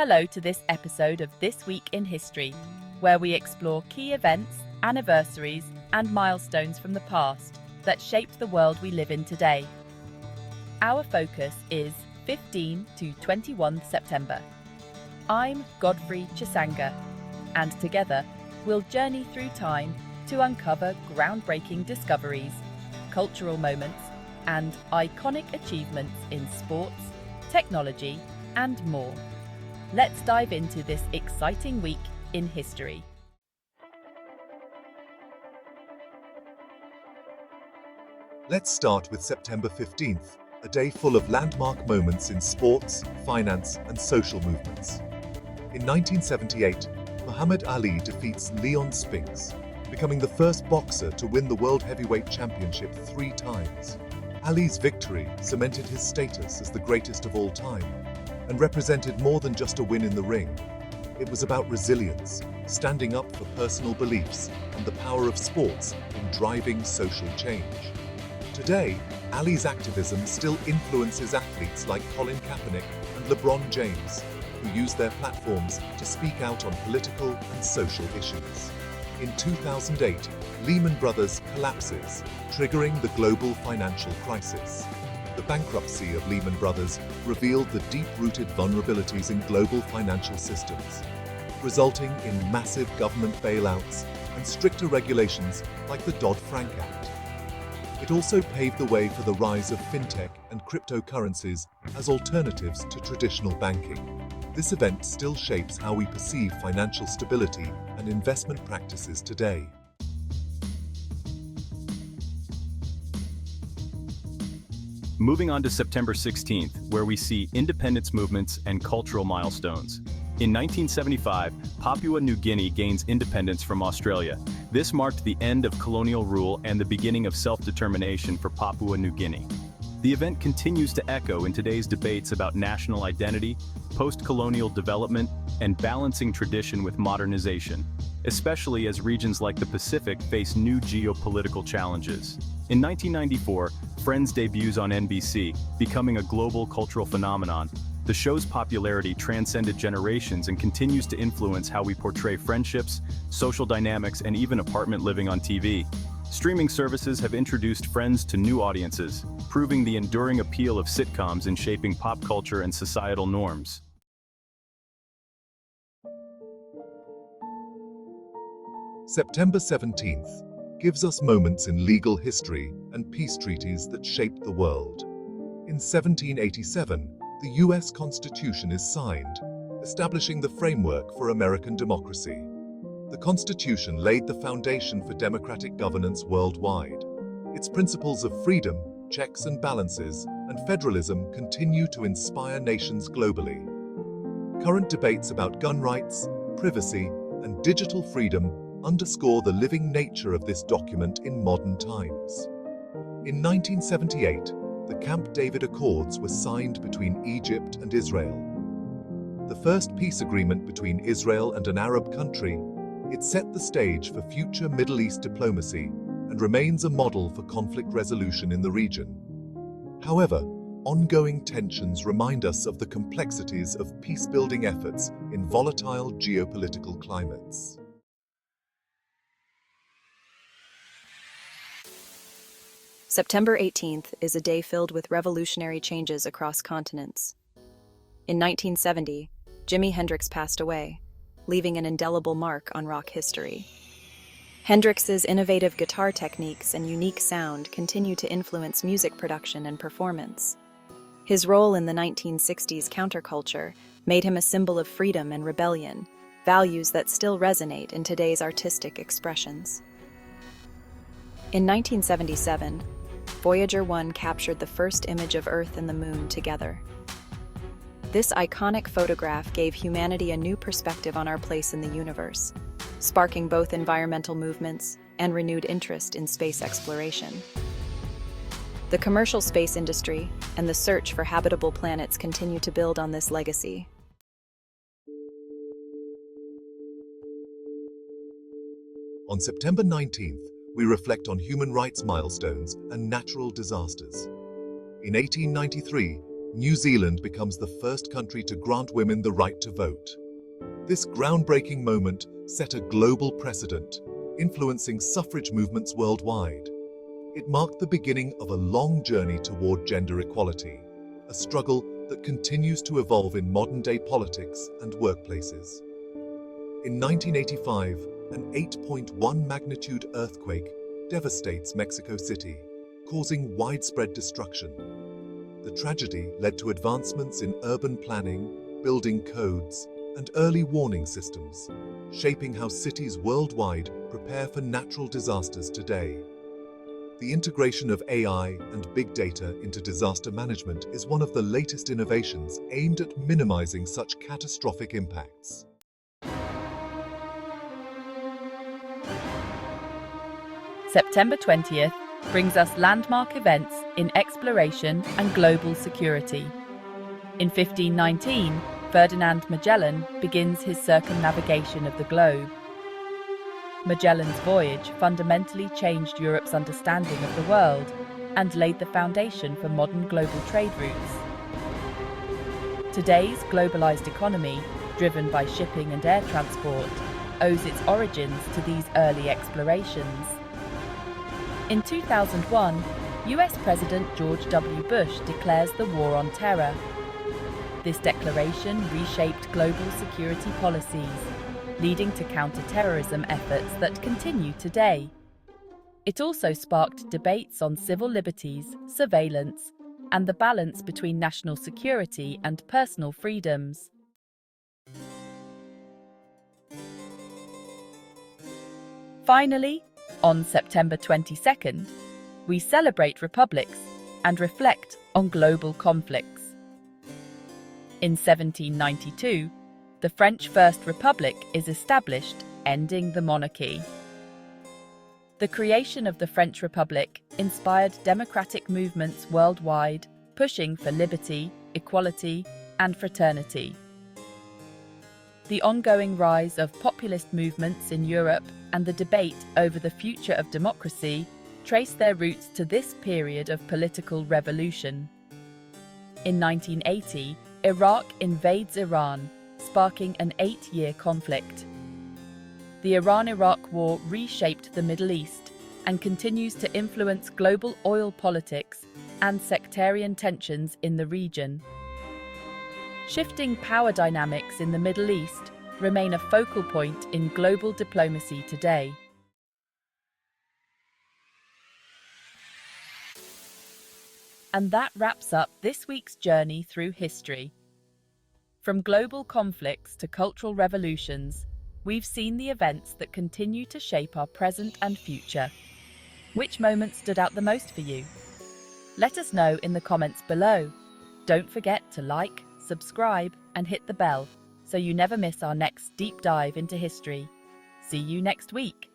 Hello to this episode of This Week in History, where we explore key events, anniversaries, and milestones from the past that shaped the world we live in today. Our focus is 15 to 21 September. I'm Godfrey Chisanga, and together we'll journey through time to uncover groundbreaking discoveries, cultural moments, and iconic achievements in sports, technology, and more. Let's dive into this exciting week in history. Let's start with September 15th, a day full of landmark moments in sports, finance, and social movements. In 1978, Muhammad Ali defeats Leon Spinks, becoming the first boxer to win the World Heavyweight Championship 3 times. Ali's victory cemented his status as the greatest of all time and represented more than just a win in the ring. It was about resilience, standing up for personal beliefs, and the power of sports in driving social change. Today, Ali's activism still influences athletes like Colin Kaepernick and LeBron James, who use their platforms to speak out on political and social issues. In 2008, Lehman Brothers collapses, triggering the global financial crisis. The bankruptcy of Lehman Brothers revealed the deep-rooted vulnerabilities in global financial systems, resulting in massive government bailouts and stricter regulations like the Dodd-Frank Act. It also paved the way for the rise of fintech and cryptocurrencies as alternatives to traditional banking. This event still shapes how we perceive financial stability and investment practices today. Moving on to September 16th, where we see independence movements and cultural milestones. In 1975, Papua New Guinea gains independence from Australia. This marked the end of colonial rule and the beginning of self-determination for Papua New Guinea. The event continues to echo in today's debates about national identity, post-colonial development, and balancing tradition with modernization, especially as regions like the Pacific face new geopolitical challenges. In 1994, Friends debuts on NBC, becoming a global cultural phenomenon. The show's popularity transcended generations and continues to influence how we portray friendships, social dynamics, and even apartment living on TV. Streaming services have introduced Friends to new audiences, proving the enduring appeal of sitcoms in shaping pop culture and societal norms. September 17th gives us moments in legal history and peace treaties that shaped the world. In 1787, the U.S. Constitution is signed, establishing the framework for American democracy. The Constitution laid the foundation for democratic governance worldwide. Its principles of freedom, checks and balances, and federalism continue to inspire nations globally. Current debates about gun rights, privacy, and digital freedom underscore the living nature of this document in modern times. In 1978, the Camp David Accords were signed between Egypt and Israel. The first peace agreement between Israel and an Arab country, it set the stage for future Middle East diplomacy and remains a model for conflict resolution in the region. However, ongoing tensions remind us of the complexities of peace-building efforts in volatile geopolitical climates. September 18th is a day filled with revolutionary changes across continents. In 1970, Jimi Hendrix passed away, leaving an indelible mark on rock history. Hendrix's innovative guitar techniques and unique sound continue to influence music production and performance. His role in the 1960s counterculture made him a symbol of freedom and rebellion, values that still resonate in today's artistic expressions. In 1977, Voyager 1 captured the first image of Earth and the Moon together. This iconic photograph gave humanity a new perspective on our place in the universe, sparking both environmental movements and renewed interest in space exploration. The commercial space industry and the search for habitable planets continue to build on this legacy. On September 19th, we reflect on human rights milestones and natural disasters. In 1893, New Zealand becomes the first country to grant women the right to vote. This groundbreaking moment set a global precedent, influencing suffrage movements worldwide. It marked the beginning of a long journey toward gender equality, a struggle that continues to evolve in modern-day politics and workplaces. In 1985, an 8.1 magnitude earthquake devastates Mexico City, causing widespread destruction. The tragedy led to advancements in urban planning, building codes, and early warning systems, shaping how cities worldwide prepare for natural disasters today. The integration of AI and big data into disaster management is one of the latest innovations aimed at minimizing such catastrophic impacts. September 20th brings us landmark events in exploration and global security. In 1519, Ferdinand Magellan begins his circumnavigation of the globe. Magellan's voyage fundamentally changed Europe's understanding of the world and laid the foundation for modern global trade routes. Today's globalized economy, driven by shipping and air transport, owes its origins to these early explorations. In 2001, US President George W. Bush declares the War on Terror. This declaration reshaped global security policies, leading to counter-terrorism efforts that continue today. It also sparked debates on civil liberties, surveillance, and the balance between national security and personal freedoms. Finally, on September 22nd, we celebrate republics and reflect on global conflicts. In 1792, the French First Republic is established, ending the monarchy. The creation of the French Republic inspired democratic movements worldwide, pushing for liberty, equality, and fraternity. The ongoing rise of populist movements in Europe and the debate over the future of democracy trace their roots to this period of political revolution. In 1980, Iraq invades Iran, sparking an 8-year conflict. The Iran-Iraq War reshaped the Middle East and continues to influence global oil politics and sectarian tensions in the region. Shifting power dynamics in the Middle East remain a focal point in global diplomacy today. And that wraps up this week's journey through history. From global conflicts to cultural revolutions, we've seen the events that continue to shape our present and future. Which moment stood out the most for you? Let us know in the comments below. Don't forget to like, subscribe, and hit the bell so you never miss our next deep dive into history. See you next week.